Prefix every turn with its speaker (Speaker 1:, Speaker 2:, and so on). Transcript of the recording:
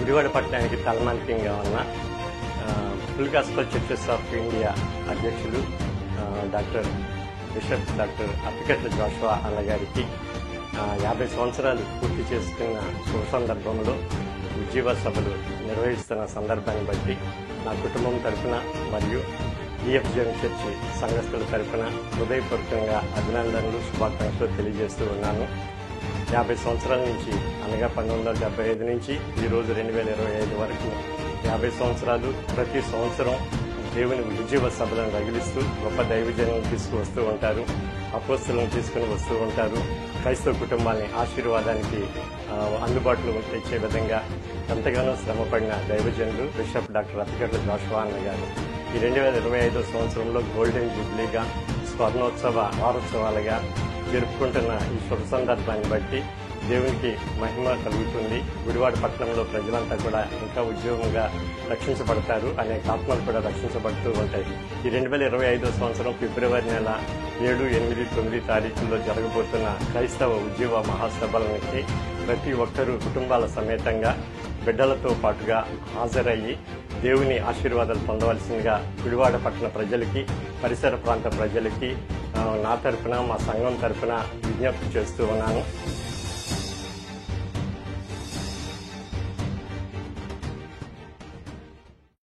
Speaker 1: గుడివాడ పట్టణానికి తలమానికంగా ఉన్న full gospel churches of India అధ్యక్షులు బిషప్ డాక్టర్ అప్పికట్ల జోషువా అన్నగారికి 50 సంవత్సరాలు పూర్తి చేసుకున్న శుభ సందర్భంలో ఉజ్జీవ సభలు నిర్వహిస్తున్న సందర్భాన్ని బట్టి నా కుటుంబం తరఫున మరియు ఈఎఫ్జెన్ చర్చి సంఘస్థుల తరఫున హృదయపూర్వకంగా అభినందనలు శుభాకాంక్షలు తెలియజేస్తూ ఉన్నాను. 50 సంవత్సరాల నుంచి అనగా 1975 నుంచి ఈరోజు 2025 వరకు 50 సంవత్సరాలు ప్రతి సంవత్సరం దేవుని ఉజ్జీవ సభలను రగిలిస్తూ గొప్ప దైవజనులను తీసుకువస్తూ ఉంటారు, అపోస్తలను తీసుకుని వస్తూ ఉంటారు. క్రైస్తవ కుటుంబాన్ని ఆశీర్వాదానికి అందుబాటులో తెచ్చే విధంగా ఎంతగానో శ్రమపడిన దైవజనులు బిషప్ డాక్టర్ అప్పికట్ల జోషువా అన్న గారు ఈ 2025 సంవత్సరంలో గోల్డెన్ జూబ్లీగా స్వర్ణోత్సవ వారోత్సవాలుగా జరుపుకుంటున్న ఈ శుభ సందర్భాన్ని బట్టి దేవునికి మహిమ కలుగుతుంది. గుడివాడ పట్టణంలో ప్రజలంతా కూడా ఇంకా ఉద్యోగంగా రక్షించబడతారు, అనేక ఆత్మలు కూడా రక్షించబడుతూ ఉంటాయి. ఈ 2025 సంవత్సరం ఫిబ్రవరి నెల 7, 8, 9 తారీఖుల్లో జరగబోతున్న క్రైస్తవ ఉద్యోగ మహాసభలకి ప్రతి ఒక్కరూ కుటుంబాల సమేతంగా బిడ్డలతో పాటుగా హాజరయ్యి దేవుని ఆశీర్వాదాలు పొందవలసిందిగా గుడివాడ పట్టణ ప్రజలకి, పరిసర ప్రాంత ప్రజలకి నా తరఫున, మా సంఘం తరఫున విజ్ఞప్తి చేస్తూ ఉన్నాను.